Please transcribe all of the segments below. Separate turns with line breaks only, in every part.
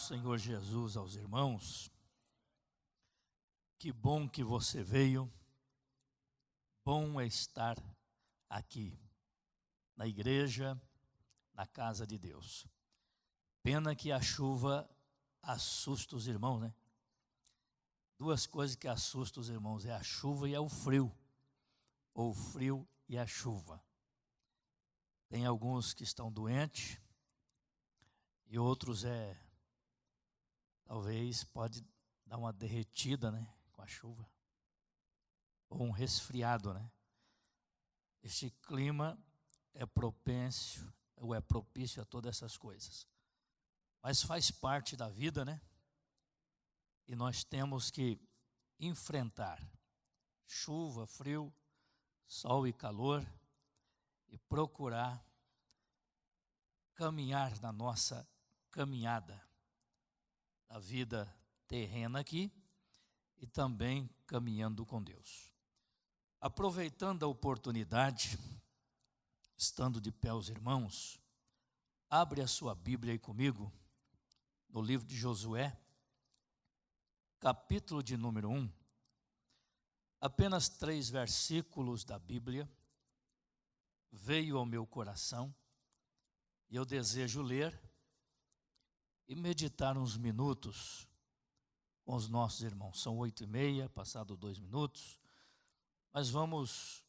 Senhor Jesus aos irmãos. Que bom que você veio. Bom é estar aqui, na igreja, na casa de Deus. Pena que a chuva assusta os irmãos, né? Duas coisas que assustam os irmãos, é a chuva e é o frio. Ou o frio e a chuva. Tem alguns que estão doentes e outros talvez pode dar uma derretida, né, com a chuva. Ou um resfriado, né? Este clima é propício a todas essas coisas. Mas faz parte da vida, né? E nós temos que enfrentar chuva, frio, sol e calor e procurar caminhar na nossa caminhada da vida terrena aqui e também caminhando com Deus. Aproveitando a oportunidade, estando de pé os irmãos, abre a sua Bíblia aí comigo, no livro de Josué, capítulo de número 1, apenas 3 versículos da Bíblia, veio ao meu coração, e eu desejo ler e meditar uns minutos com os nossos irmãos. São 8h30, passado 2 minutos, mas vamos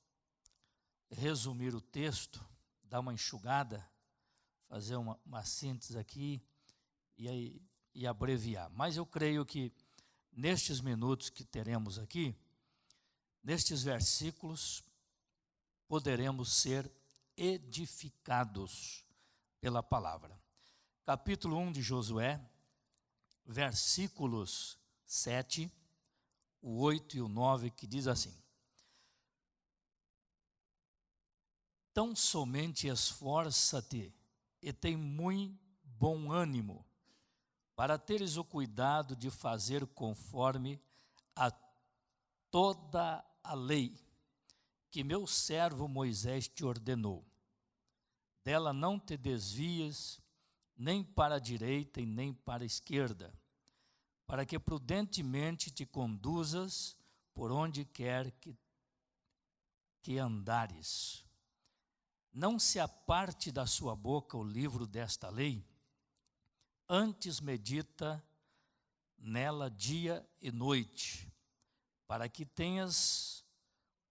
resumir o texto, dar uma enxugada, fazer uma síntese aqui e abreviar. Mas eu creio que nestes minutos que teremos aqui, nestes versículos, poderemos ser edificados pela palavra. Capítulo 1 de Josué, versículos 7, o 8 e o 9, que diz assim: Tão somente esforça-te e tem muito bom ânimo, para teres o cuidado de fazer conforme a toda a lei que meu servo Moisés te ordenou. Dela não te desvies, nem para a direita e nem para a esquerda, para que prudentemente te conduzas por onde quer que andares. Não se aparte da sua boca o livro desta lei, antes medita nela dia e noite, para que tenhas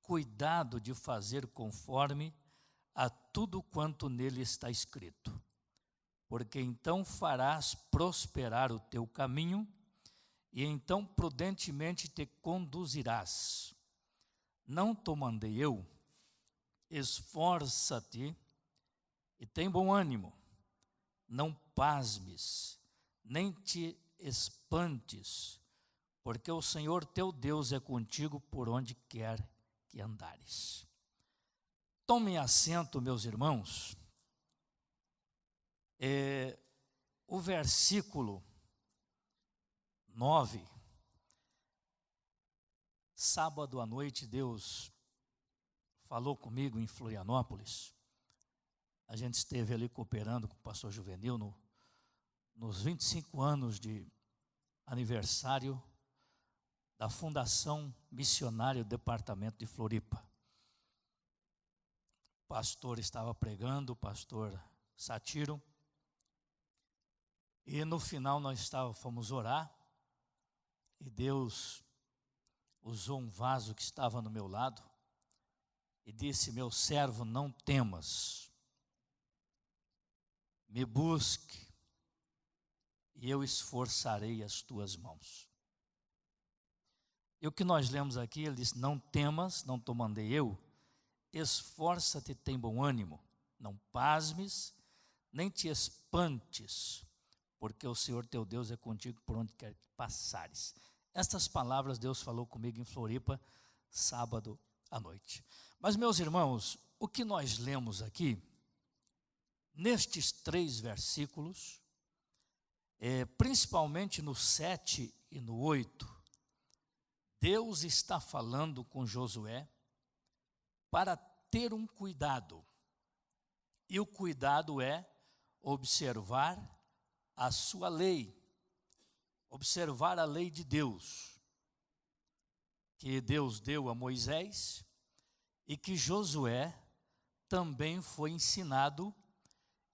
cuidado de fazer conforme a tudo quanto nele está escrito, porque então farás prosperar o teu caminho e então prudentemente te conduzirás. Não te mandei eu? Esforça-te e tem bom ânimo, não pasmes, nem te espantes, porque o Senhor teu Deus é contigo por onde quer que andares. Tomem assento, meus irmãos. O versículo 9, sábado à noite, Deus falou comigo em Florianópolis. A gente esteve ali cooperando com o pastor Juvenil nos 25 anos de aniversário da Fundação Missionária do Departamento de Floripa. O pastor estava pregando, o pastor Satiro, e no final nós fomos orar, e Deus usou um vaso que estava no meu lado, e disse: meu servo, não temas, me busque, e eu esforçarei as tuas mãos. E o que nós lemos aqui, ele disse: não temas, não te mandei eu, esforça-te, tem bom ânimo, não pasmes, nem te espantes, porque o Senhor teu Deus é contigo por onde quer que passares. Estas palavras Deus falou comigo em Floripa, sábado à noite. Mas, meus irmãos, o que nós lemos aqui, nestes 3 versículos, principalmente no 7 e no 8, Deus está falando com Josué para ter um cuidado. E o cuidado é observar a sua lei, observar a lei de Deus, que Deus deu a Moisés e que Josué também foi ensinado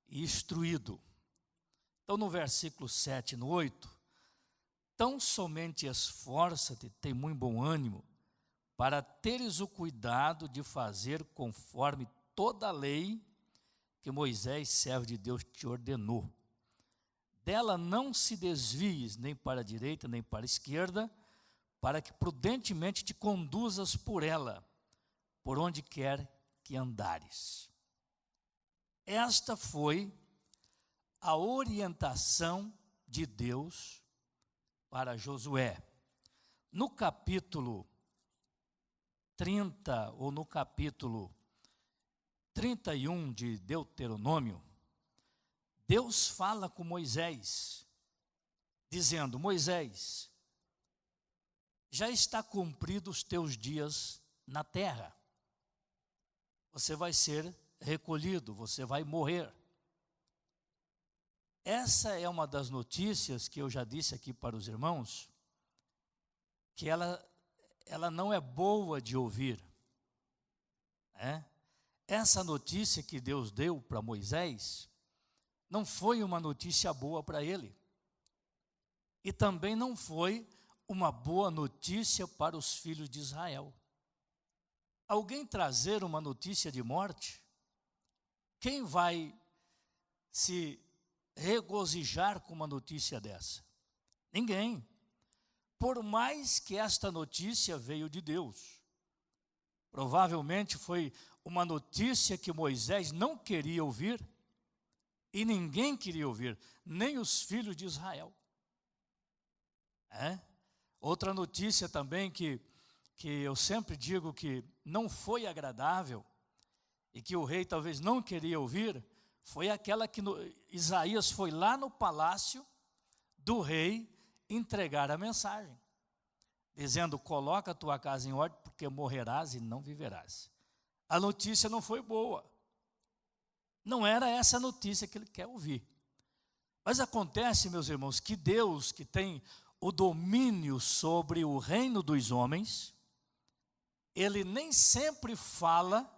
e instruído. Então, no versículo 7 e no 8, tão somente esforça-te, tem muito bom ânimo, para teres o cuidado de fazer conforme toda a lei que Moisés, servo de Deus, te ordenou. Dela não se desvies nem para a direita nem para a esquerda, para que prudentemente te conduzas por ela, por onde quer que andares. Esta foi a orientação de Deus para Josué. No capítulo 30, ou no capítulo 31 de Deuteronômio, Deus fala com Moisés, dizendo: Moisés, já está cumprido os teus dias na terra. Você vai ser recolhido, você vai morrer. Essa é uma das notícias que eu já disse aqui para os irmãos, que ela não é boa de ouvir. Essa notícia que Deus deu para Moisés não foi uma notícia boa para ele. E também não foi uma boa notícia para os filhos de Israel. Alguém trazer uma notícia de morte, quem vai se regozijar com uma notícia dessa? Ninguém. Por mais que esta notícia veio de Deus. Provavelmente foi uma notícia que Moisés não queria ouvir, e ninguém queria ouvir, nem os filhos de Israel. Outra notícia também que eu sempre digo que não foi agradável, e que o rei talvez não queria ouvir, foi aquela que Isaías foi lá no palácio do rei entregar a mensagem, dizendo: coloca a tua casa em ordem, porque morrerás e não viverás. A notícia não foi boa. Não era essa a notícia que ele quer ouvir. Mas acontece, meus irmãos, que Deus, que tem o domínio sobre o reino dos homens, Ele nem sempre fala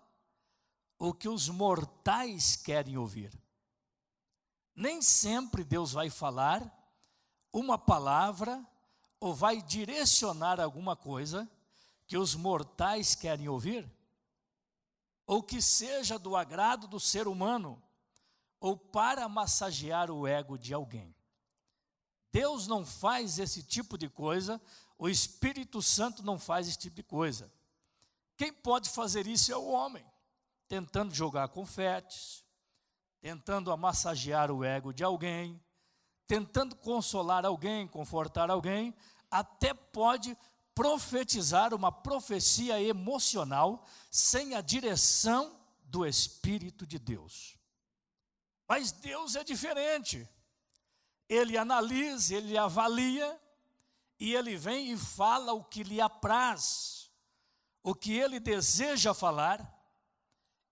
o que os mortais querem ouvir. Nem sempre Deus vai falar uma palavra ou vai direcionar alguma coisa que os mortais querem ouvir, ou que seja do agrado do ser humano, ou para massagear o ego de alguém. Deus não faz esse tipo de coisa, o Espírito Santo não faz esse tipo de coisa. Quem pode fazer isso é o homem, tentando jogar confetes, tentando massagear o ego de alguém, tentando consolar alguém, confortar alguém, até pode profetizar uma profecia emocional sem a direção do Espírito de Deus. Mas Deus é diferente. Ele analisa, ele avalia, e ele vem e fala o que lhe apraz, o que ele deseja falar,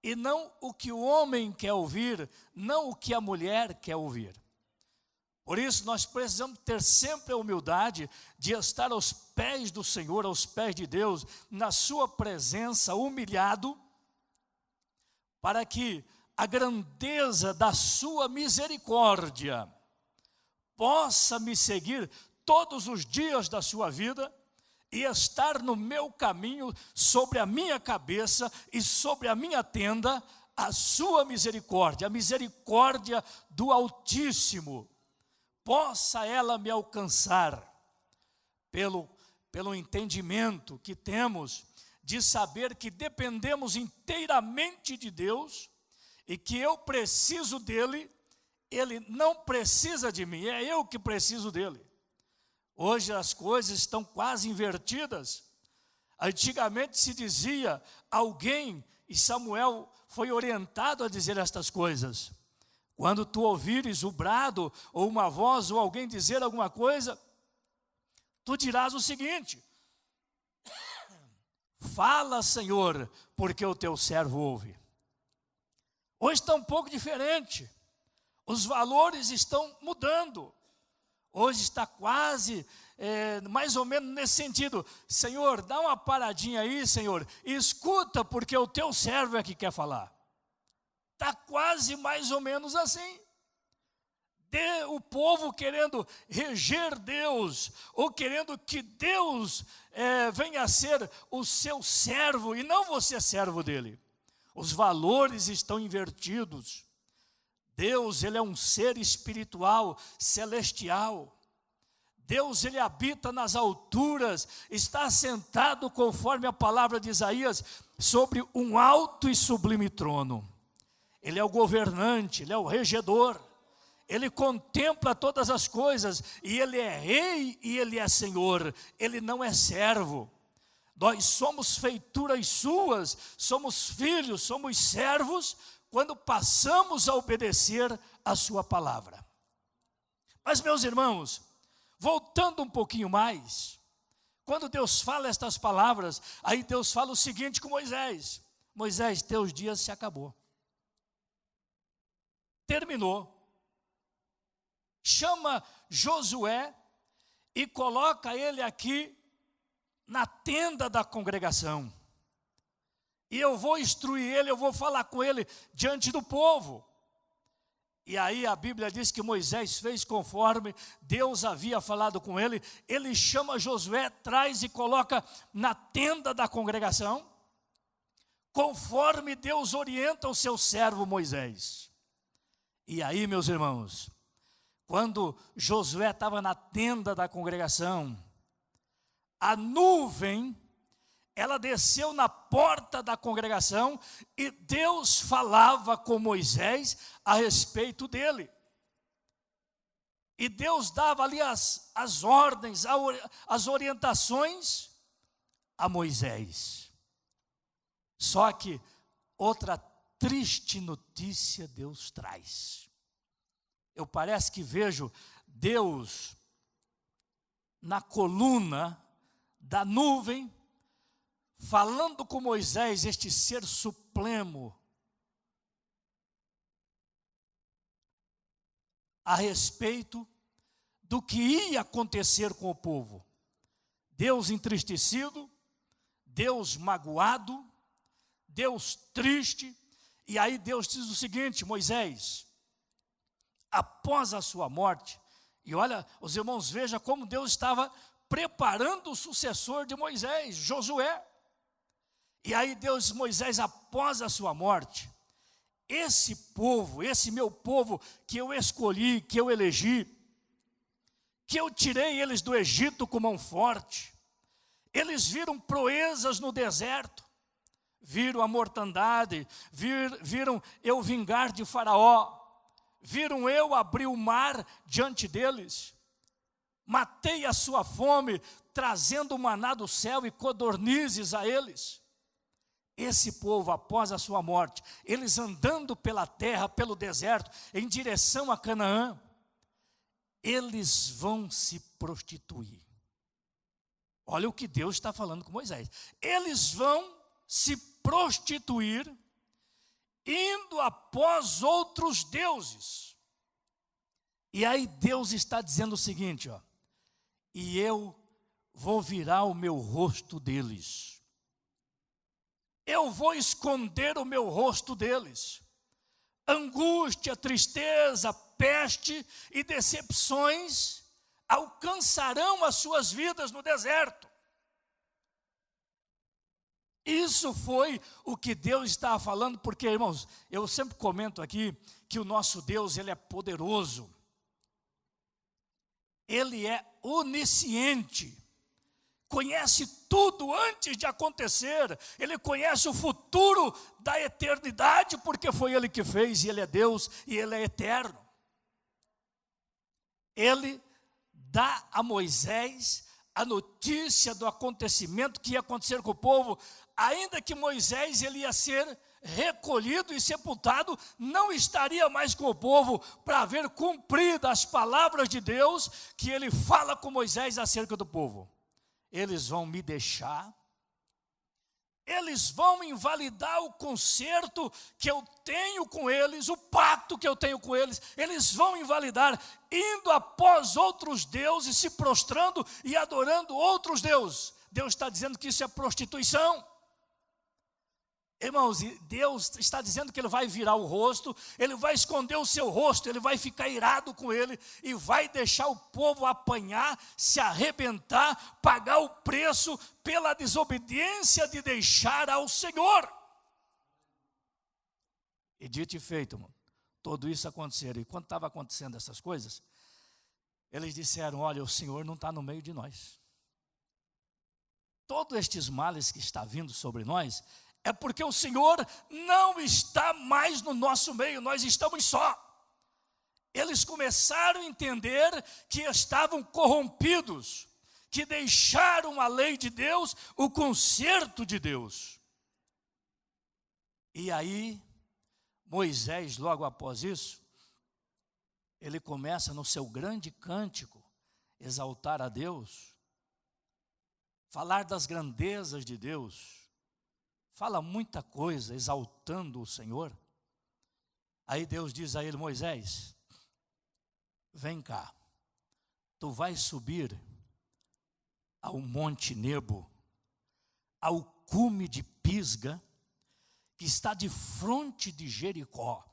e não o que o homem quer ouvir, não o que a mulher quer ouvir. Por isso nós precisamos ter sempre a humildade de estar aos pés do Senhor, aos pés de Deus, na sua presença, humilhado, para que a grandeza da sua misericórdia possa me seguir todos os dias da sua vida e estar no meu caminho, sobre a minha cabeça e sobre a minha tenda, a sua misericórdia, a misericórdia do Altíssimo, possa ela me alcançar pelo entendimento que temos de saber que dependemos inteiramente de Deus e que eu preciso dele, ele não precisa de mim, é eu que preciso dele. Hoje as coisas estão quase invertidas. Antigamente se dizia alguém, e Samuel foi orientado a dizer estas coisas: quando tu ouvires o brado, ou uma voz, ou alguém dizer alguma coisa, tu dirás o seguinte: fala, Senhor, porque o teu servo ouve. Hoje está um pouco diferente. Os valores estão mudando. Hoje está quase, mais ou menos nesse sentido. Senhor, dá uma paradinha aí, Senhor, e escuta, porque o teu servo é que quer falar. Está quase mais ou menos assim. O povo querendo reger Deus, ou querendo que Deus venha a ser o seu servo, e não você servo dele. Os valores estão invertidos. Deus, ele é um ser espiritual, celestial. Deus, ele habita nas alturas, está assentado, conforme a palavra de Isaías, sobre um alto e sublime trono. Ele é o governante, ele é o regedor. Ele contempla todas as coisas, e ele é rei e ele é senhor, ele não é servo. Nós somos feituras suas, somos filhos, somos servos, quando passamos a obedecer a sua palavra. Mas, meus irmãos, voltando um pouquinho mais, quando Deus fala estas palavras, aí Deus fala o seguinte com Moisés: Moisés, teus dias se acabou. Terminou. Chama Josué e coloca ele aqui na tenda da congregação. E eu vou instruir ele, eu vou falar com ele diante do povo. E aí a Bíblia diz que Moisés fez conforme Deus havia falado com ele. Ele chama Josué, traz e coloca na tenda da congregação, conforme Deus orienta o seu servo Moisés. E aí, meus irmãos, quando Josué estava na tenda da congregação, a nuvem, ela desceu na porta da congregação e Deus falava com Moisés a respeito dele. E Deus dava ali as ordens, as orientações a Moisés. Só que outra triste notícia Deus traz. Eu parece que vejo Deus na coluna da nuvem, falando com Moisés, este ser supremo, a respeito do que ia acontecer com o povo. Deus entristecido, Deus magoado, Deus triste. E aí Deus diz o seguinte: Moisés, após a sua morte, e olha, os irmãos, vejam como Deus estava preparando o sucessor de Moisés, Josué. E aí Deus, Moisés, após a sua morte, esse povo, esse meu povo que eu escolhi, que eu elegi, que eu tirei eles do Egito com mão forte, eles viram proezas no deserto, viram a mortandade, viram eu vingar de Faraó, viram eu abrir o mar diante deles, matei a sua fome, trazendo maná do céu e codornizes a eles. Esse povo, após a sua morte, eles andando pela terra, pelo deserto, em direção a Canaã, eles vão se prostituir. Olha o que Deus está falando com Moisés. Eles vão se prostituir, indo após outros deuses. E aí Deus está dizendo o seguinte, ó: e eu vou virar o meu rosto deles. Eu vou esconder o meu rosto deles. Angústia, tristeza, peste e decepções alcançarão as suas vidas no deserto. Isso foi o que Deus estava falando, porque, irmãos, eu sempre comento aqui que o nosso Deus, ele é poderoso. Ele é onisciente. Conhece tudo antes de acontecer. Ele conhece o futuro da eternidade, porque foi Ele que fez, e Ele é Deus, e Ele é eterno. Ele dá a Moisés a notícia do acontecimento que ia acontecer com o povo, ainda que Moisés ele ia ser recolhido e sepultado, não estaria mais com o povo para ver cumpridas as palavras de Deus que ele fala com Moisés acerca do povo. Eles vão me deixar, eles vão invalidar o concerto que eu tenho com eles, o pacto que eu tenho com eles. Eles vão invalidar, indo após outros deuses, se prostrando e adorando outros deuses. Deus está dizendo que isso é prostituição. Irmãos, Deus está dizendo que Ele vai virar o rosto, Ele vai esconder o seu rosto, Ele vai ficar irado com ele e vai deixar o povo apanhar, se arrebentar, pagar o preço pela desobediência de deixar ao Senhor. E dito e feito, irmão, tudo isso aconteceu. E quando estava acontecendo essas coisas, eles disseram: olha, o Senhor não está no meio de nós. Todos estes males que está vindo sobre nós é porque o Senhor não está mais no nosso meio, nós estamos só. Eles começaram a entender que estavam corrompidos, que deixaram a lei de Deus, o concerto de Deus. E aí, Moisés, logo após isso, ele começa no seu grande cântico, exaltar a Deus, falar das grandezas de Deus. Fala muita coisa, exaltando o Senhor. Aí Deus diz a ele: Moisés, vem cá, tu vais subir ao Monte Nebo, ao cume de Pisga, que está de frente de Jericó.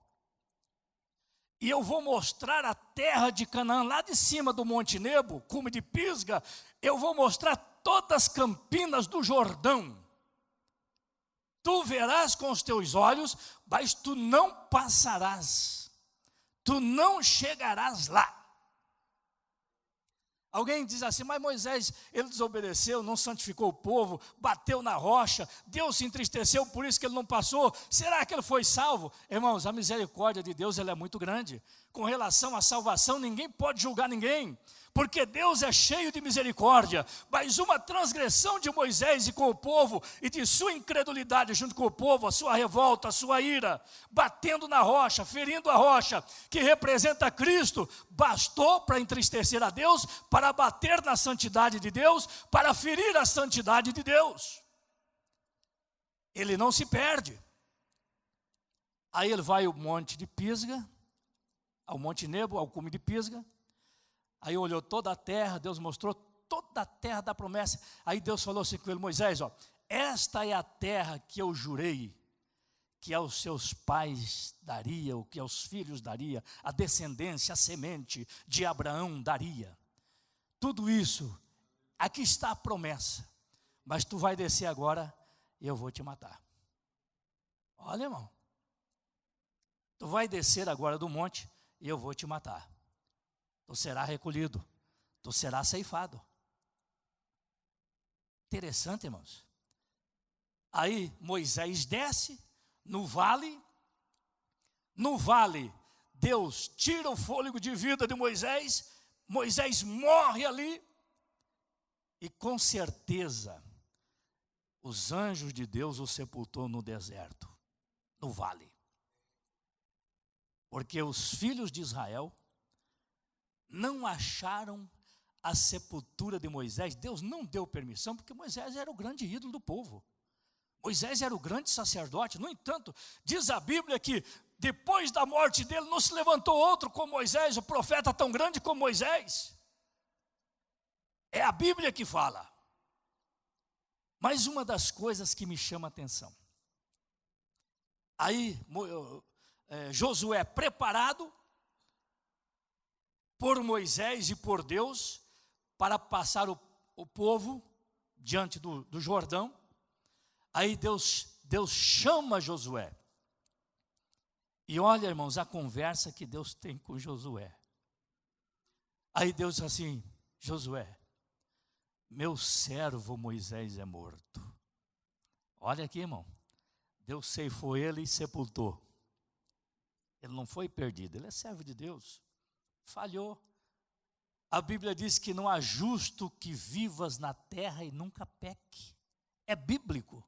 E eu vou mostrar a terra de Canaã, lá de cima do Monte Nebo, cume de Pisga, eu vou mostrar todas as campinas do Jordão. Tu verás com os teus olhos, mas tu não passarás, tu não chegarás lá. Alguém diz assim: mas Moisés, ele desobedeceu, não santificou o povo, bateu na rocha, Deus se entristeceu, por isso que ele não passou. Será que ele foi salvo? Irmãos, a misericórdia de Deus, ela é muito grande. Com relação à salvação, ninguém pode julgar ninguém, porque Deus é cheio de misericórdia. Mas uma transgressão de Moisés e com o povo, e de sua incredulidade junto com o povo, a sua revolta, a sua ira, batendo na rocha, ferindo a rocha, que representa Cristo, bastou para entristecer a Deus, para bater na santidade de Deus, para ferir a santidade de Deus. Ele não se perde. Aí ele vai ao monte de Pisga, ao Monte Nebo, ao cume de Pisga. Aí olhou toda a terra, Deus mostrou toda a terra da promessa. Aí Deus falou assim com ele: Moisés, ó, esta é a terra que eu jurei que aos seus pais daria, ou que aos filhos daria, a descendência, a semente de Abraão daria. Tudo isso, aqui está a promessa, mas tu vai descer agora e eu vou te matar. Olha, irmão, tu vai descer agora do monte e eu vou te matar. Tu será recolhido, tu será ceifado. Interessante, irmãos. Aí Moisés desce no vale, Deus tira o fôlego de vida de Moisés, Moisés morre ali, e com certeza os anjos de Deus o sepultou no deserto, no vale. Porque os filhos de Israel não acharam a sepultura de Moisés. Deus não deu permissão, porque Moisés era o grande ídolo do povo. Moisés era o grande sacerdote. No entanto, diz a Bíblia que depois da morte dele não se levantou outro como Moisés, o profeta tão grande como Moisés. É a Bíblia que fala. Mas uma das coisas que me chama a atenção, aí Josué, preparado por Moisés e por Deus, para passar o povo diante do Jordão. Aí Deus chama Josué. E olha, irmãos, a conversa que Deus tem com Josué. Aí Deus diz assim: Josué, meu servo Moisés é morto. Olha aqui, irmão, Deus ceifou ele e sepultou. Ele não foi perdido, ele é servo de Deus. Falhou. A Bíblia diz que não há justo que vivas na terra e nunca peque. É bíblico.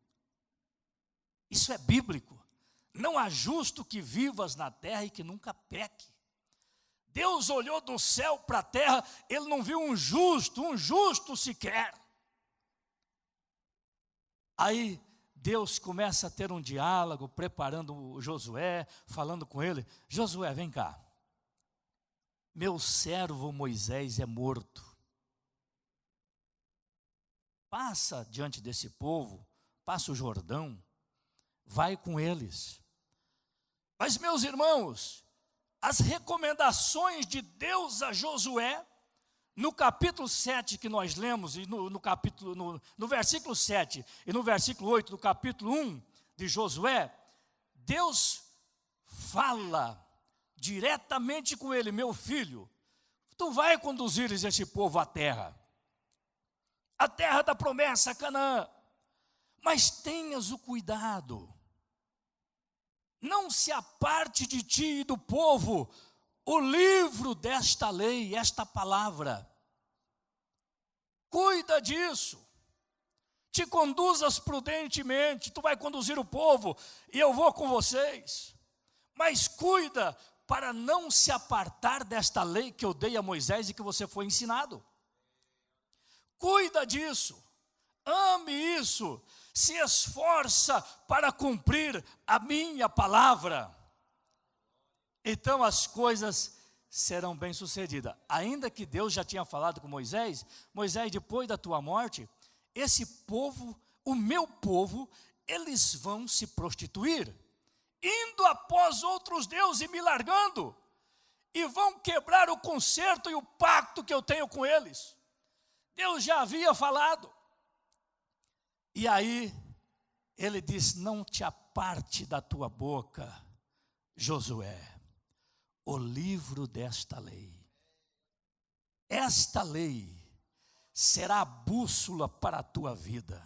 Isso é bíblico. Não há justo que vivas na terra e que nunca peque. Deus olhou do céu para a terra, ele não viu um justo sequer. Aí Deus começa a ter um diálogo, preparando o Josué, falando com ele: Josué, vem cá, meu servo Moisés é morto. Passa diante desse povo, passa o Jordão, vai com eles. Mas, meus irmãos, as recomendações de Deus a Josué, no capítulo 7 que nós lemos, e no versículo 7 e no versículo 8 do capítulo 1 de Josué, Deus fala diretamente com ele: meu filho, tu vai conduzir esse povo à terra da promessa, Canaã, mas tenhas o cuidado, não se aparte de ti e do povo o livro desta lei, esta palavra. Cuida disso, te conduzas prudentemente, tu vai conduzir o povo e eu vou com vocês, mas cuida para não se apartar desta lei que eu dei a Moisés e que você foi ensinado. Cuida disso, ame isso, se esforça para cumprir a minha palavra. Então as coisas serão bem-sucedidas. Ainda que Deus já tinha falado com Moisés: Moisés, depois da tua morte, esse povo, o meu povo, eles vão se prostituir, indo após outros deuses e me largando, e vão quebrar o concerto e o pacto que eu tenho com eles. Deus já havia falado. E aí ele diz: não te aparte da tua boca, Josué, o livro desta lei. Esta lei será a bússola para a tua vida.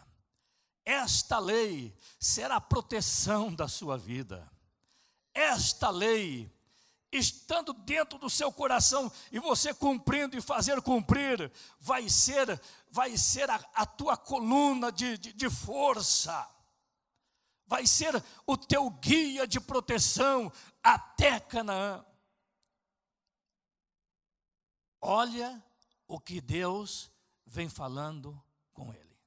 Esta lei será a proteção da sua vida. Esta lei, estando dentro do seu coração, e você cumprindo e fazer cumprir, vai ser a tua coluna de força, vai ser o teu guia de proteção até Canaã. Olha o que Deus vem falando com ele.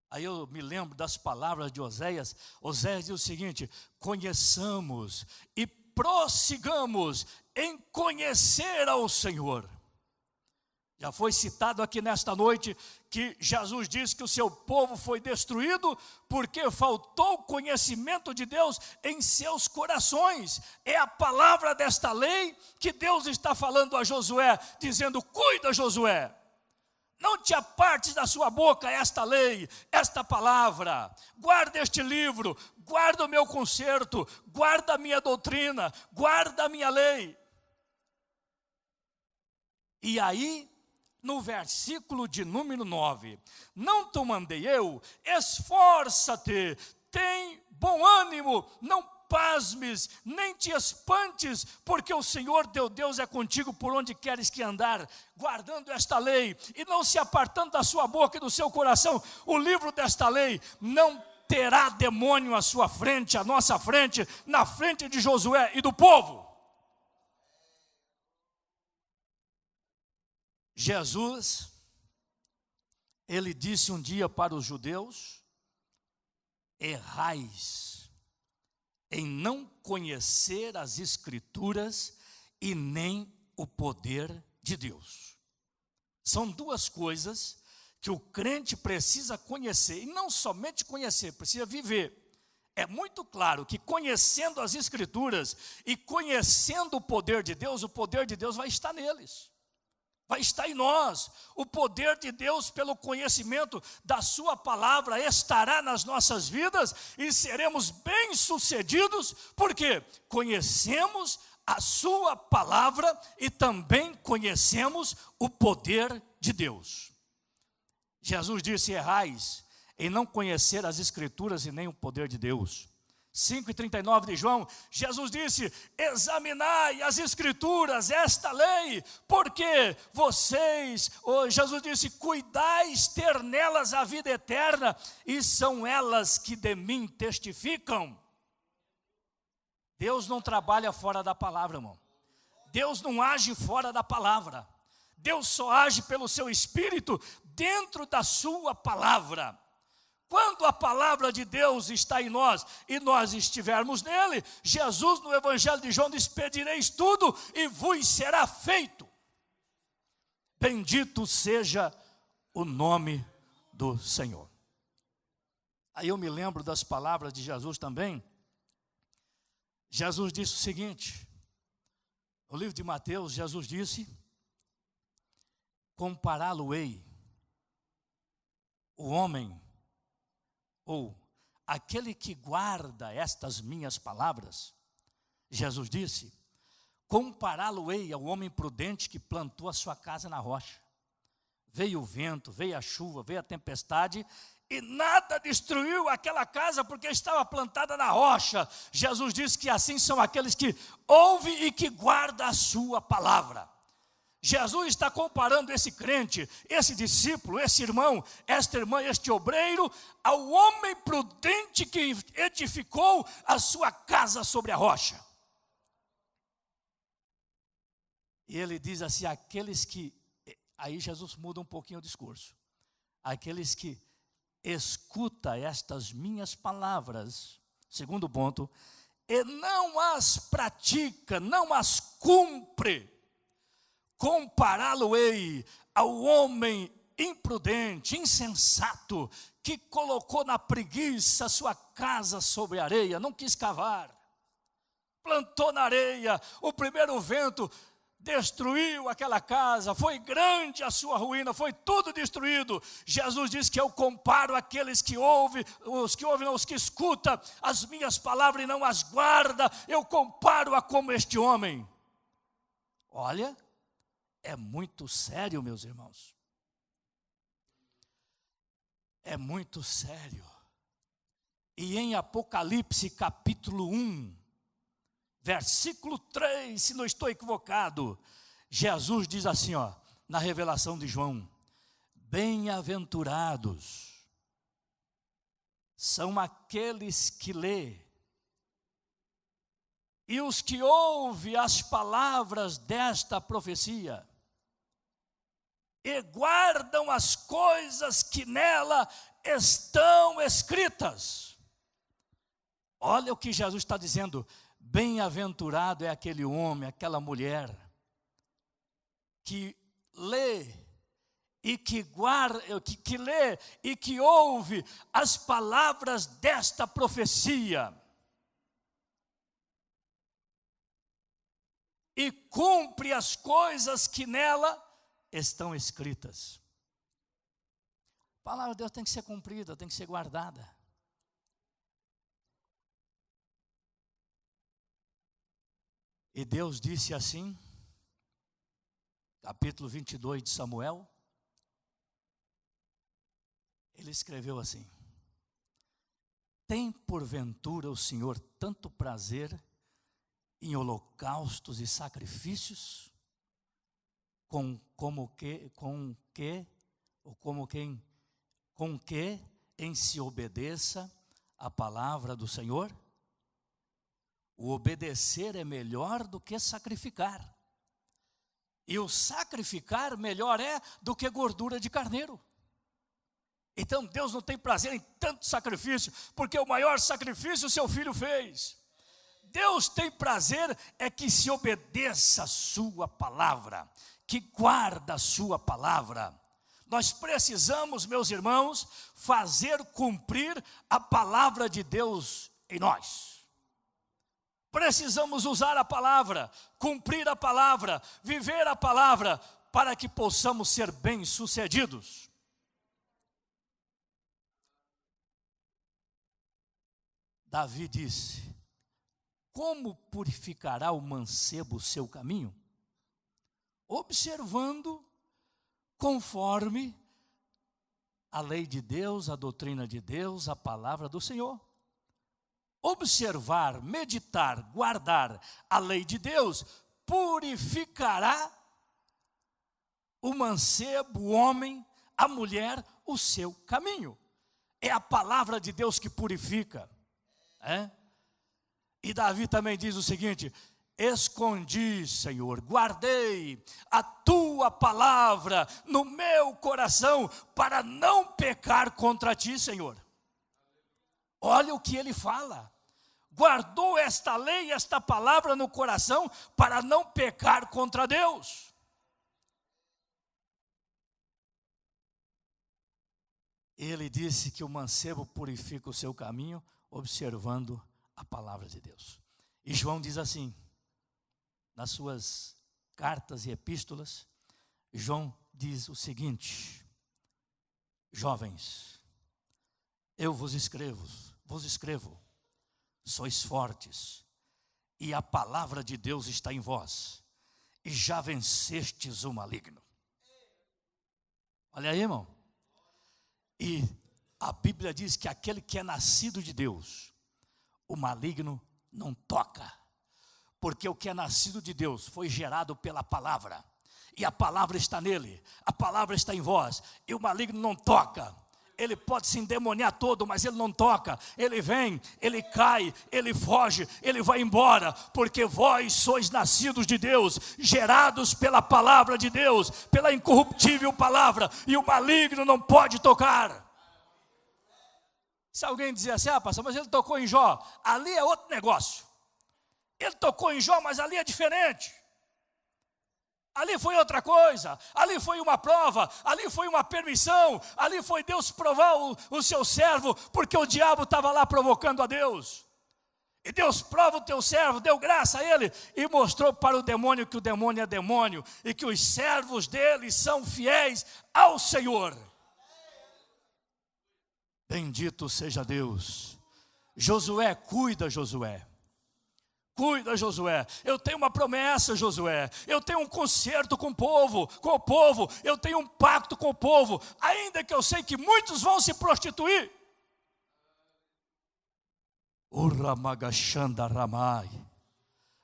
Aí eu me lembro das palavras de Oséias. Oséias diz o seguinte: conheçamos e prossigamos em conhecer ao Senhor. Já foi citado aqui nesta noite que Jesus disse que o seu povo foi destruído porque faltou conhecimento de Deus em seus corações. É a palavra desta lei que Deus está falando a Josué, dizendo: cuida, Josué, não te apartes da sua boca esta lei, esta palavra, guarda este livro, guarda o meu concerto, guarda a minha doutrina, guarda a minha lei. E aí, no versículo de número 9, não te mandei eu, esforça-te, tem bom ânimo, não pasmes, nem te espantes, porque o Senhor teu Deus é contigo por onde queres que andar, guardando esta lei, e não se apartando da sua boca e do seu coração o livro desta lei. Não terá demônio à sua frente, à nossa frente, na frente de Josué e do povo. Jesus, ele disse um dia para os judeus: errais em não conhecer as Escrituras e nem o poder de Deus. São duas coisas que o crente precisa conhecer, e não somente conhecer, precisa viver. É muito claro que conhecendo as Escrituras e conhecendo o poder de Deus vai estar neles. Vai estar em nós. O poder de Deus, pelo conhecimento da sua palavra, estará nas nossas vidas e seremos bem-sucedidos, porque conhecemos a sua palavra e também conhecemos o poder de Deus. Jesus disse: errais em não conhecer as Escrituras e nem o poder de Deus. 5:39 de João, Jesus disse: examinai as Escrituras, esta lei, porque Jesus disse: cuidais ter nelas a vida eterna, e são elas que de mim testificam. Deus não trabalha fora da palavra, irmão. Deus não age fora da palavra. Deus só age pelo seu Espírito dentro da sua palavra. Quando a palavra de Deus está em nós e nós estivermos nele, Jesus no Evangelho de João diz: pedireis tudo e vos será feito. Bendito seja o nome do Senhor. Aí eu me lembro das palavras de Jesus também. Jesus disse o seguinte, no livro de Mateus, Jesus disse: compará-lo-ei o homem, ou aquele que guarda estas minhas palavras. Jesus disse: compará-lo-ei ao homem prudente que plantou a sua casa na rocha. Veio o vento, veio a chuva, veio a tempestade, e nada destruiu aquela casa, porque estava plantada na rocha. Jesus disse que assim são aqueles que ouvem e que guardam a sua palavra. Jesus está comparando esse crente, esse discípulo, esse irmão, esta irmã, este obreiro, ao homem prudente que edificou a sua casa sobre a rocha. E ele diz assim: aqueles que, aí Jesus muda um pouquinho o discurso, aqueles que escuta estas minhas palavras, segundo ponto, e não as pratica, não as cumpre, compará-lo-ei ao homem imprudente, insensato, que colocou na preguiça sua casa sobre a areia, não quis cavar, plantou na areia, o primeiro vento destruiu aquela casa, foi grande a sua ruína, foi tudo destruído. Jesus diz que eu comparo aqueles que ouvem, os que escutam as minhas palavras e não as guardam, eu comparo-a como este homem. Olha, é muito sério, meus irmãos. É muito sério. E em Apocalipse capítulo 1, versículo 3, se não estou equivocado, Jesus diz assim, na revelação de João: bem-aventurados são aqueles que lê e os que ouvem as palavras desta profecia e guardam as coisas que nela estão escritas. Olha o que Jesus está dizendo: bem-aventurado é aquele homem, aquela mulher que lê e que guarda, que lê e que ouve as palavras desta profecia e cumpre as coisas que nela estão escritas. A palavra de Deus tem que ser cumprida, tem que ser guardada. E Deus disse assim, capítulo 22 de Samuel, ele escreveu assim: tem porventura o Senhor tanto prazer em holocaustos e sacrifícios, com que em se obedeça a palavra do Senhor? O obedecer é melhor do que sacrificar, e o sacrificar melhor é do que gordura de carneiro. Então Deus não tem prazer em tanto sacrifício, porque o maior sacrifício o seu filho fez. Deus tem prazer é que se obedeça a sua palavra, que guarda a sua palavra. Nós precisamos, meus irmãos, fazer cumprir a palavra de Deus em nós. Precisamos usar a palavra, cumprir a palavra, viver a palavra, para que possamos ser bem-sucedidos. Davi disse: como purificará o mancebo o seu caminho? Observando conforme a lei de Deus, a doutrina de Deus, a palavra do Senhor. Observar, meditar, guardar a lei de Deus purificará o mancebo, o homem, a mulher, o seu caminho. É a palavra de Deus que purifica. E Davi também diz o seguinte: escondi, Senhor, guardei a tua palavra no meu coração para não pecar contra ti, Senhor. Olha o que ele fala. Guardou esta lei, esta palavra no coração, para não pecar contra Deus. Ele disse que o mancebo purifica o seu caminho, observando a palavra de Deus. E João diz assim, nas suas cartas e epístolas, João diz o seguinte: jovens, eu vos escrevo, sois fortes, e a palavra de Deus está em vós, e já vencestes o maligno. Olha aí, irmão. E a Bíblia diz que aquele que é nascido de Deus, o maligno não toca, porque o que é nascido de Deus foi gerado pela palavra, e a palavra está nele, a palavra está em vós, e o maligno não toca. Ele pode se endemoniar todo, mas ele não toca. Ele vem, ele cai, ele foge, ele vai embora, porque vós sois nascidos de Deus, gerados pela palavra de Deus, pela incorruptível palavra, e o maligno não pode tocar. Se alguém dizer assim, pastor, mas ele tocou em Jó, ali é outro negócio. Ele tocou em Jó, mas ali é diferente. Ali foi outra coisa, ali foi uma prova, ali foi uma permissão, ali foi Deus provar o seu servo, porque o diabo estava lá provocando a Deus. E Deus prova o teu servo, deu graça a ele, e mostrou para o demônio que o demônio é demônio, e que os servos dele são fiéis ao Senhor. Bendito seja Deus. Josué, cuida, Josué. Cuida, Josué, eu tenho uma promessa, Josué, eu tenho um concerto com o povo, eu tenho um pacto com o povo, ainda que eu sei que muitos vão se prostituir.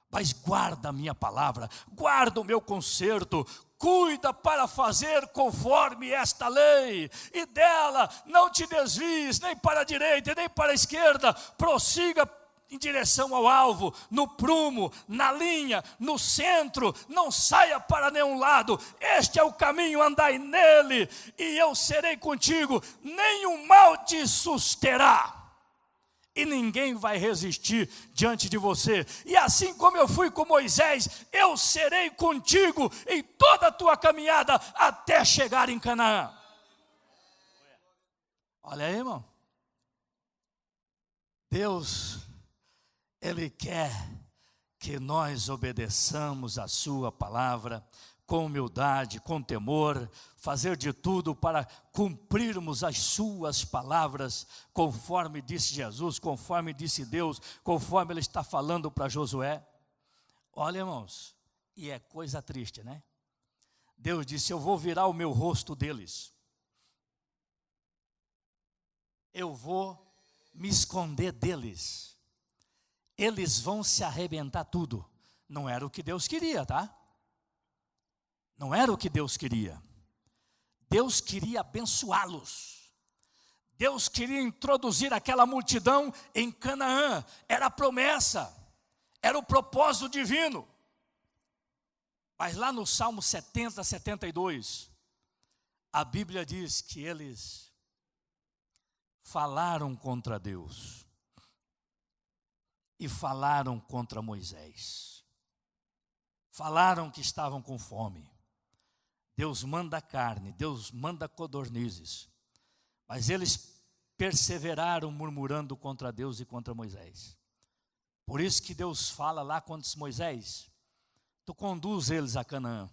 Mas guarda a minha palavra, guarda o meu concerto, cuida para fazer conforme esta lei, e dela não te desvies, nem para a direita, nem para a esquerda, prossiga em direção ao alvo, no prumo, na linha, no centro, não saia para nenhum lado, este é o caminho, andai nele, e eu serei contigo, nenhum mal te susterá, e ninguém vai resistir diante de você, e assim como eu fui com Moisés, eu serei contigo em toda a tua caminhada, até chegar em Canaã. Olha aí, irmão, Deus, Ele quer que nós obedeçamos a sua palavra com humildade, com temor, fazer de tudo para cumprirmos as suas palavras, conforme disse Jesus, conforme disse Deus, conforme Ele está falando para Josué. Olha, irmãos, e é coisa triste, né? Deus disse, eu vou virar o meu rosto deles. Eu vou me esconder deles. Eles vão se arrebentar tudo. Não era o que Deus queria, tá? Não era o que Deus queria. Deus queria abençoá-los. Deus queria introduzir aquela multidão em Canaã. Era a promessa. Era o propósito divino. Mas lá no Salmo 70, 72, a Bíblia diz que eles falaram contra Deus. E falaram contra Moisés. Falaram que estavam com fome. Deus manda carne, Deus manda codornizes. Mas eles perseveraram murmurando contra Deus e contra Moisés. Por isso que Deus fala lá contra Moisés, tu conduz eles a Canaã.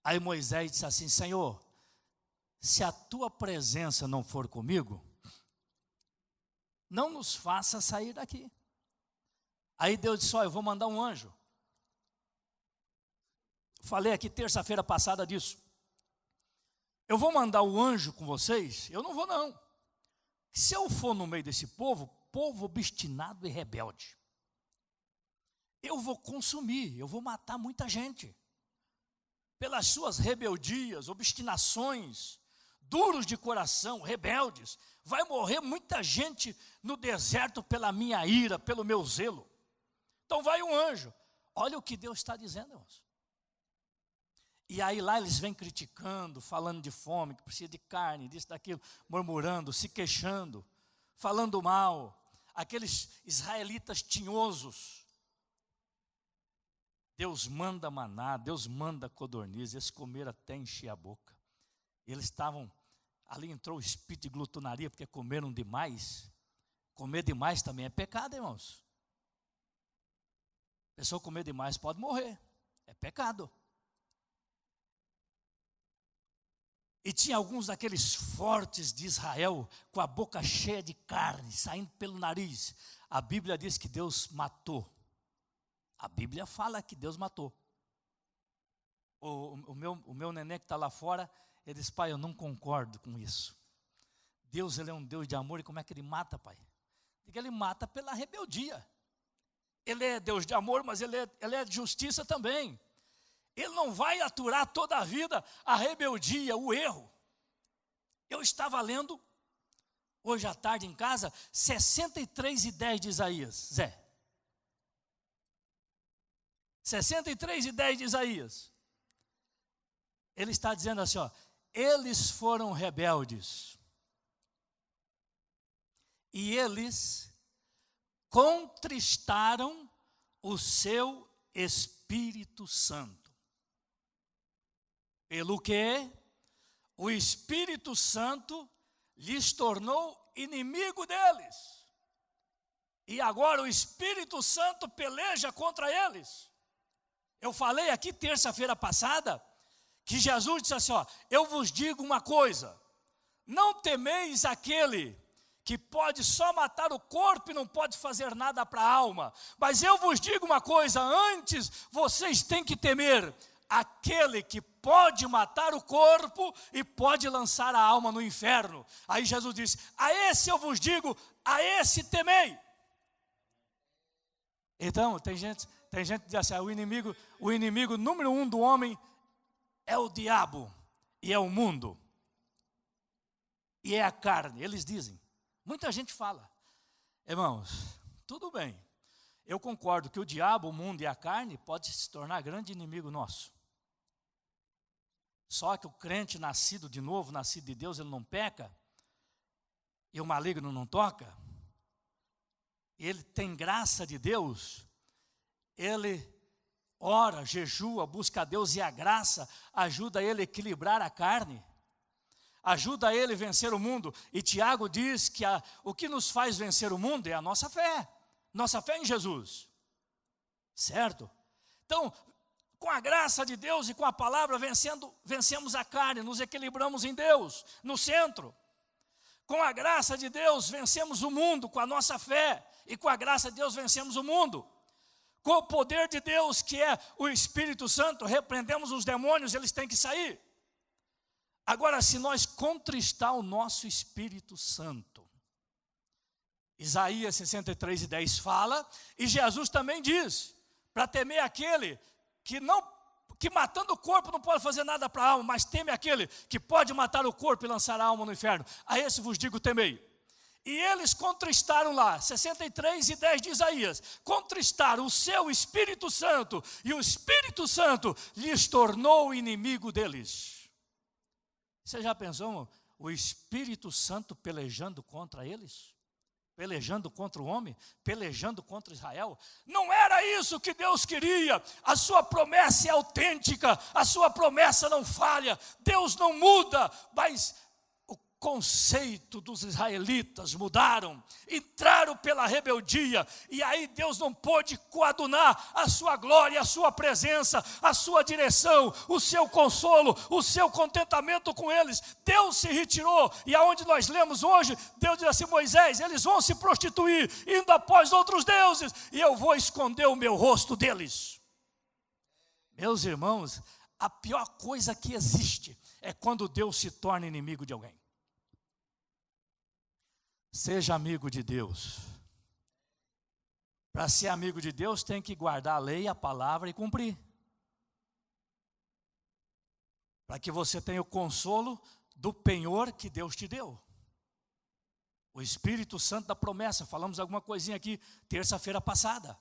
Aí Moisés disse assim, Senhor, se a tua presença não for comigo, não nos faça sair daqui. Aí Deus disse, eu vou mandar um anjo. Falei aqui terça-feira passada disso. Eu vou mandar o anjo com vocês? Eu não vou não. Se eu for no meio desse povo, povo obstinado e rebelde, eu vou consumir, eu vou matar muita gente. Pelas suas rebeldias, obstinações, duros de coração, rebeldes, vai morrer muita gente no deserto pela minha ira, pelo meu zelo. Então vai um anjo. Olha o que Deus está dizendo, irmãos. E aí lá eles vêm criticando, falando de fome, que precisa de carne, disso, daquilo, murmurando, se queixando. falando mal, aqueles israelitas tinhosos. Deus manda maná, Deus manda codorniz, eles comeram até encher a boca. Eles estavam, ali entrou o espírito de glutonaria, porque comeram demais. Comer demais também é pecado, irmãos. A pessoa comer demais pode morrer, é pecado. E tinha alguns daqueles fortes de Israel, com a boca cheia de carne, saindo pelo nariz. A Bíblia diz que Deus matou. A Bíblia fala que Deus matou. O meu neném que está lá fora, ele diz: pai, eu não concordo com isso. Deus, ele é um Deus de amor, e como é que ele mata, pai? Diga, ele mata pela rebeldia. Ele é Deus de amor, mas ele é de justiça também. Ele não vai aturar toda a vida a rebeldia, o erro. Eu estava lendo, hoje à tarde em casa, 63:10 de Isaías, Zé. 63:10 de Isaías. Ele está dizendo assim, ó: eles foram rebeldes, e eles contristaram o seu Espírito Santo. Pelo que o Espírito Santo lhes tornou inimigo deles. E agora o Espírito Santo peleja contra eles. Eu falei aqui terça-feira passada que Jesus disse assim, ó: eu vos digo uma coisa, não temeis aquele que pode só matar o corpo e não pode fazer nada para a alma, mas eu vos digo uma coisa, antes vocês têm que temer aquele que pode matar o corpo e pode lançar a alma no inferno. Aí Jesus disse: a esse eu vos digo, a esse temei. Então, tem gente que diz assim: o inimigo número 1 do homem é o diabo, e é o mundo, e é a carne. Eles dizem, muita gente fala. Irmãos, tudo bem, eu concordo que o diabo, o mundo e a carne pode se tornar grande inimigo nosso. Só que o crente nascido de novo, nascido de Deus, ele não peca, e o maligno não toca. Ele tem graça de Deus, ele ora, jejua, busca a Deus, e a graça ajuda ele a equilibrar a carne, ajuda ele a vencer o mundo. E Tiago diz que o que nos faz vencer o mundo é a nossa fé em Jesus, certo? Então, com a graça de Deus e com a palavra vencemos a carne, nos equilibramos em Deus, no centro. Com a graça de Deus vencemos o mundo, com a nossa fé, e com a graça de Deus vencemos o mundo. Com o poder de Deus, que é o Espírito Santo, repreendemos os demônios, eles têm que sair. Agora, se nós contristar o nosso Espírito Santo, Isaías 63:10 fala, e Jesus também diz, para temer aquele que matando o corpo não pode fazer nada para a alma, mas teme aquele que pode matar o corpo e lançar a alma no inferno. A esse vos digo, temei. E eles contristaram lá, 63:10 de Isaías, contristaram o seu Espírito Santo, e o Espírito Santo lhes tornou inimigo deles. Você já pensou o Espírito Santo pelejando contra eles? Pelejando contra o homem, pelejando contra Israel? Não era isso que Deus queria. A sua promessa é autêntica, a sua promessa não falha, Deus não muda, mas o conceito dos israelitas mudaram, entraram pela rebeldia, e aí Deus não pôde coadunar a sua glória, a sua presença, a sua direção, o seu consolo, o seu contentamento com eles. Deus se retirou, e aonde nós lemos hoje, Deus diz assim: Moisés, eles vão se prostituir, indo após outros deuses, e eu vou esconder o meu rosto deles. Meus irmãos, a pior coisa que existe é quando Deus se torna inimigo de alguém. Seja amigo de Deus. Para ser amigo de Deus, tem que guardar a lei, a palavra e cumprir. Para que você tenha o consolo do penhor que Deus te deu. O Espírito Santo da promessa, falamos alguma coisinha aqui terça-feira passada.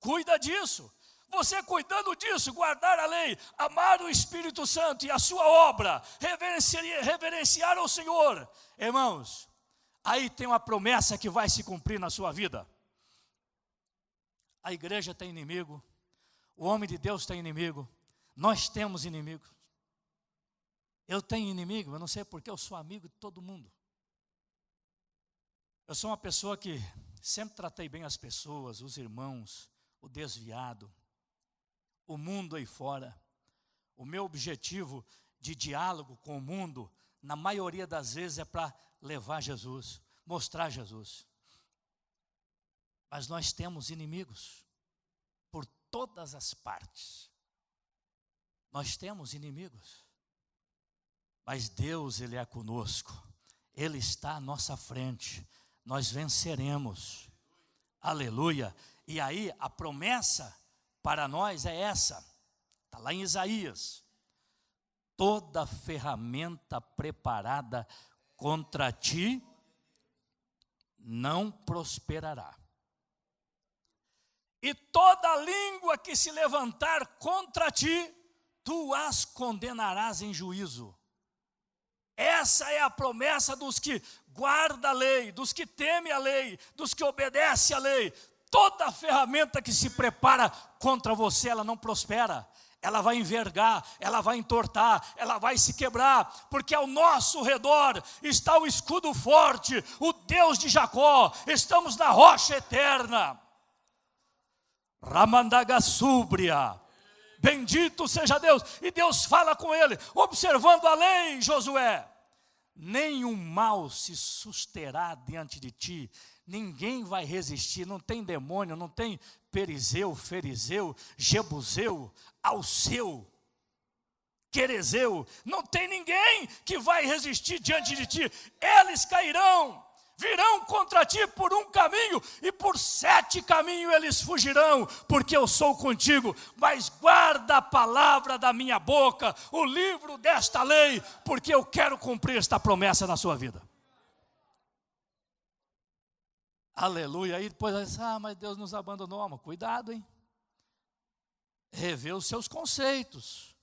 Cuida disso. Você cuidando disso, guardar a lei, amar o Espírito Santo e a sua obra, reverenciar ao Senhor. Irmãos, aí tem uma promessa que vai se cumprir na sua vida. A igreja tem inimigo, o homem de Deus tem inimigo, nós temos inimigo. Eu tenho inimigo, eu não sei porque eu sou amigo de todo mundo. Eu sou uma pessoa que sempre tratei bem as pessoas, os irmãos, o desviado, o mundo aí fora. O meu objetivo de diálogo com o mundo, na maioria das vezes, é para levar Jesus, mostrar Jesus. Mas nós temos inimigos por todas as partes. Nós temos inimigos. Mas Deus, Ele é conosco. Ele está à nossa frente. Nós venceremos. Aleluia. E aí a promessa para nós é essa. Está lá em Isaías. Toda ferramenta preparada contra ti não prosperará. E toda língua que se levantar contra ti, tu as condenarás em juízo. Essa é a promessa dos que guardam a lei, dos que temem a lei, dos que obedecem a lei. Toda ferramenta que se prepara contra você, ela não prospera. Ela vai envergar, ela vai entortar, ela vai se quebrar, porque ao nosso redor está o escudo forte, o Deus de Jacó. Estamos na rocha eterna. Ramandagassúbria. Bendito seja Deus. E Deus fala com ele, observando a lei, Josué. Nenhum mal se susterá diante de ti, ninguém vai resistir, não tem demônio, não tem perizeu, ferizeu, jebuseu, alceu, querezeu, não tem ninguém que vai resistir diante de ti. Eles cairão, virão contra ti por um caminho, e por 7 caminhos eles fugirão, porque eu sou contigo. Mas guarda a palavra da minha boca, o livro desta lei, porque eu quero cumprir esta promessa na sua vida. Aleluia. Aí depois, mas Deus nos abandonou. Mas cuidado, hein? Rever os seus conceitos.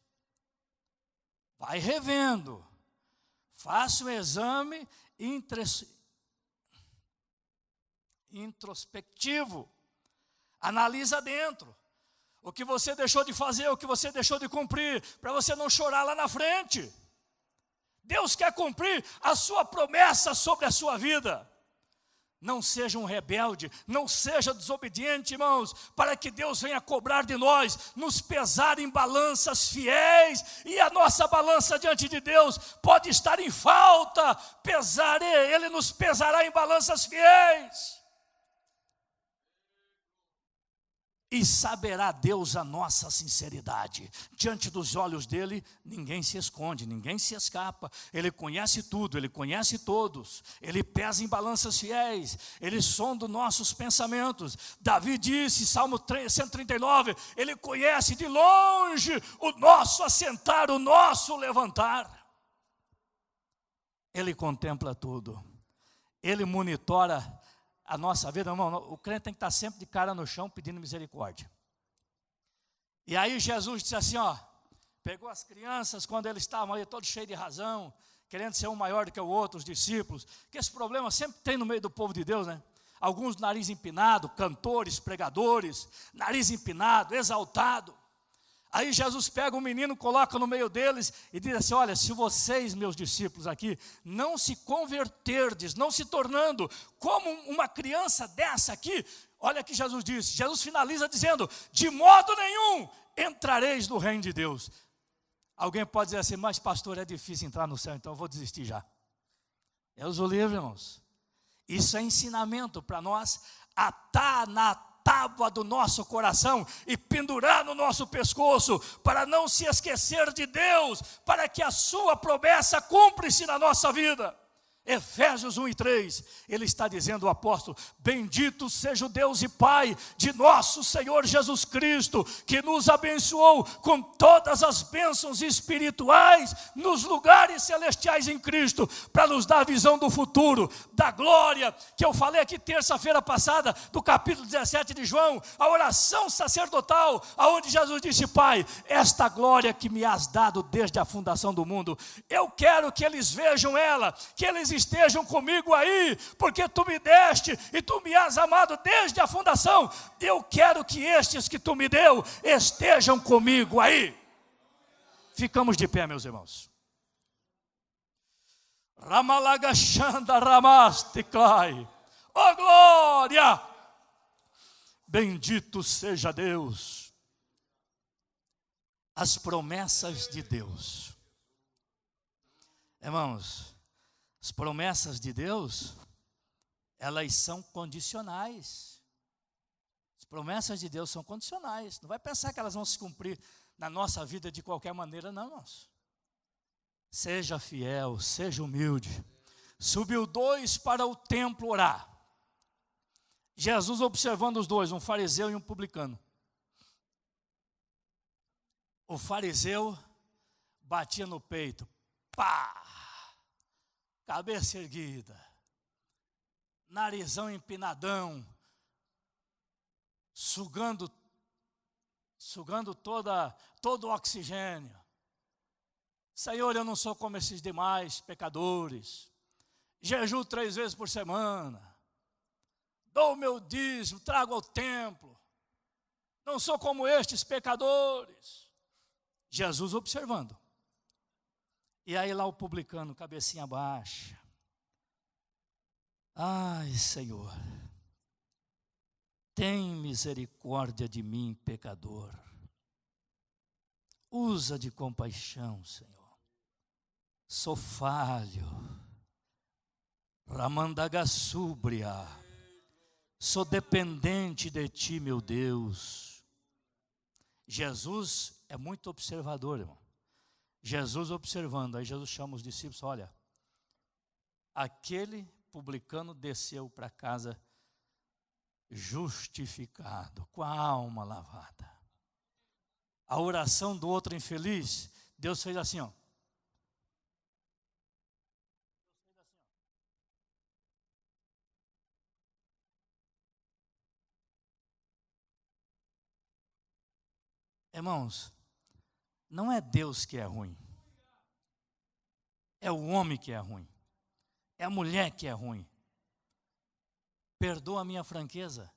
Vai revendo. Faça um exame introspectivo. Analisa dentro. O que você deixou de fazer, o que você deixou de cumprir, para você não chorar lá na frente. Deus quer cumprir a sua promessa sobre a sua vida. Não seja um rebelde, não seja desobediente, irmãos, para que Deus venha cobrar de nós, nos pesar em balanças fiéis, e a nossa balança diante de Deus pode estar em falta. Ele nos pesará em balanças fiéis. E saberá Deus a nossa sinceridade. Diante dos olhos dele, ninguém se esconde, ninguém se escapa. Ele conhece tudo, ele conhece todos. Ele pesa em balanças fiéis. Ele sonda nossos pensamentos. Davi disse, Salmo 139, ele conhece de longe o nosso assentar, o nosso levantar. Ele contempla tudo. Ele monitora a nossa vida, irmão. O crente tem que estar sempre de cara no chão pedindo misericórdia. E aí Jesus disse assim, pegou as crianças quando eles estavam aí todos cheios de razão, querendo ser um maior do que o outro, os discípulos, que esse problema sempre tem no meio do povo de Deus, né? Alguns nariz empinado, cantores, pregadores, nariz empinado, exaltado. Aí Jesus pega um menino, coloca no meio deles e diz assim, olha, se vocês, meus discípulos aqui, não se converterdes, não se tornando como uma criança dessa aqui, olha que Jesus disse, Jesus finaliza dizendo, de modo nenhum entrareis no reino de Deus. Alguém pode dizer assim, mas pastor, é difícil entrar no céu, então eu vou desistir já. Deus o livre, irmãos. Isso é ensinamento para nós, atar na tábua do nosso coração e pendurar no nosso pescoço, para não se esquecer de Deus, para que a sua promessa cumpra-se na nossa vida. Efésios 1:3, ele está dizendo, o apóstolo, bendito seja o Deus e Pai de nosso Senhor Jesus Cristo, que nos abençoou com todas as bênçãos espirituais nos lugares celestiais em Cristo, para nos dar a visão do futuro, da glória, que eu falei aqui terça-feira passada, do capítulo 17 de João, a oração sacerdotal, aonde Jesus disse, Pai, esta glória que me has dado desde a fundação do mundo, eu quero que eles vejam ela, que eles estejam comigo aí, porque tu me deste e tu me has amado desde a fundação. Eu quero que estes que tu me deu estejam comigo aí. Ficamos de pé, meus irmãos. Ramalagashanda Ramastiklai. Oh glória! Bendito seja Deus. As promessas de Deus. Irmãos, as promessas de Deus, elas são condicionais. As promessas de Deus são condicionais. Não vai pensar que elas vão se cumprir na nossa vida de qualquer maneira, não, irmãos. Seja fiel, seja humilde. Subiu 2 para o templo orar. Jesus observando os dois, um fariseu e um publicano. O fariseu batia no peito. Pá! Cabeça erguida. Narizão empinadão. Sugando todo o oxigênio. Senhor, eu não sou como esses demais pecadores. Jejuo 3 vezes por semana. Dou o meu dízimo, trago ao templo. Não sou como estes pecadores. Jesus observando. E aí lá o publicano, cabecinha baixa. Ai, Senhor, tem misericórdia de mim, pecador. Usa de compaixão, Senhor. Sou falho. Ramandagassúbria. Sou dependente de ti, meu Deus. Jesus é muito observador, irmão. Jesus observando, aí Jesus chama os discípulos, olha, aquele publicano desceu para casa justificado, com a alma lavada. A oração do outro infeliz, Deus fez assim, ó. Irmãos, não é Deus que é ruim. É o homem que é ruim. É a mulher que é ruim. Perdoa a minha franqueza.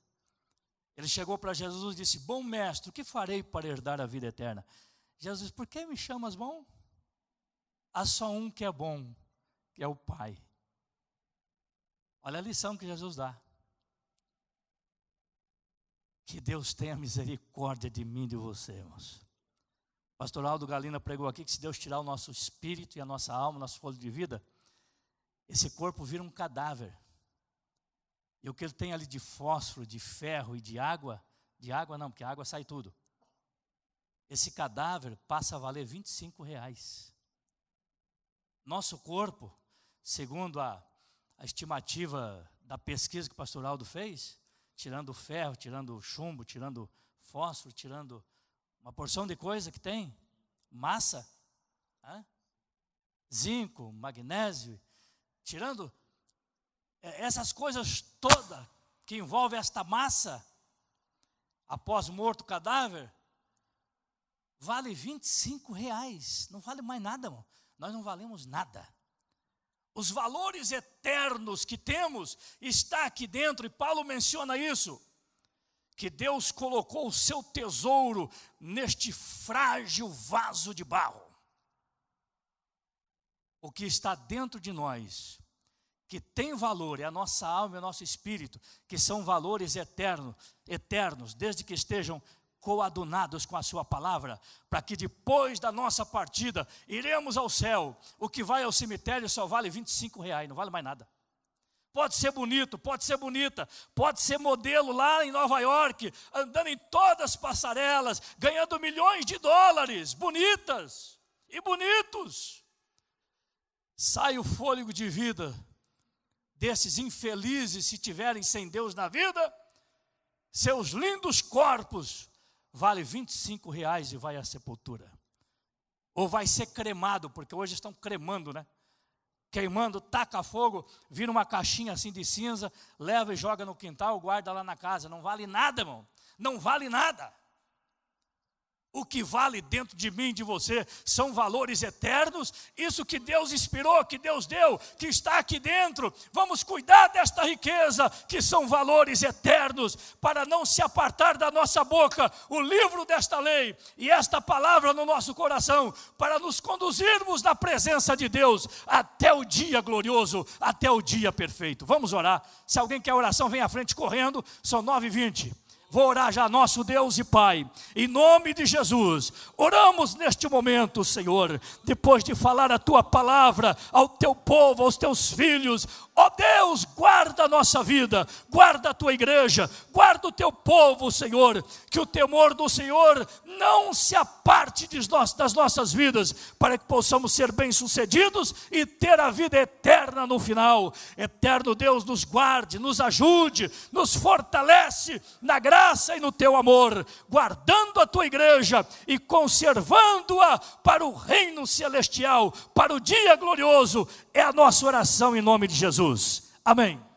Ele chegou para Jesus e disse, bom mestre, o que farei para herdar a vida eterna? Jesus disse, por que me chamas bom? Há só um que é bom, que é o Pai. Olha a lição que Jesus dá. Que Deus tenha misericórdia de mim e de você, irmãos. O pastor Aldo Galina pregou aqui que se Deus tirar o nosso espírito e a nossa alma, nosso fôlego de vida, esse corpo vira um cadáver. E o que ele tem ali de fósforo, de ferro e de água não, porque a água sai tudo. Esse cadáver passa a valer R$25. Nosso corpo, segundo a estimativa da pesquisa que o pastor Aldo fez, tirando o ferro, tirando o chumbo, tirando fósforo, tirando uma porção de coisa que tem, massa, zinco, magnésio, tirando essas coisas todas que envolvem esta massa, após morto o cadáver, vale R$25, não vale mais nada, irmão. Nós não valemos nada. Os valores eternos que temos está aqui dentro, e Paulo menciona isso, que Deus colocou o seu tesouro neste frágil vaso de barro. O que está dentro de nós, que tem valor, é a nossa alma e o nosso espírito, que são valores eternos, desde que estejam coadunados com a sua palavra, para que depois da nossa partida, iremos ao céu. O que vai ao cemitério só vale R$25, não vale mais nada. Pode ser bonito, pode ser bonita, pode ser modelo lá em Nova York, andando em todas as passarelas, ganhando milhões de dólares, bonitas e bonitos. Sai o fôlego de vida desses infelizes, se tiverem sem Deus na vida, seus lindos corpos vale R$25 e vai à sepultura. Ou vai ser cremado, porque hoje estão cremando, né? Queimando, taca fogo, vira uma caixinha assim de cinza, leva e joga no quintal, guarda lá na casa. Não vale nada, irmão. Não vale nada. O que vale dentro de mim e de você são valores eternos. Isso que Deus inspirou, que Deus deu, que está aqui dentro. Vamos cuidar desta riqueza, que são valores eternos, para não se apartar da nossa boca o livro desta lei e esta palavra no nosso coração, para nos conduzirmos na presença de Deus até o dia glorioso, até o dia perfeito. Vamos orar. Se alguém quer oração, vem à frente correndo. São 9h20. Vou orar já, nosso Deus e Pai, em nome de Jesus. Oramos neste momento, Senhor, depois de falar a Tua palavra ao Teu povo, aos Teus filhos. Ó Deus, guarda a nossa vida, guarda a Tua igreja, guarda o Teu povo, Senhor. Que o temor do Senhor não se aparte das nossas vidas, para que possamos ser bem-sucedidos e ter a vida eterna no final. Eterno Deus, nos guarde, nos ajude, nos fortalece na graça e no Teu amor, guardando a Tua igreja e conservando-a para o reino celestial, para o dia glorioso. É a nossa oração em nome de Jesus. Amém.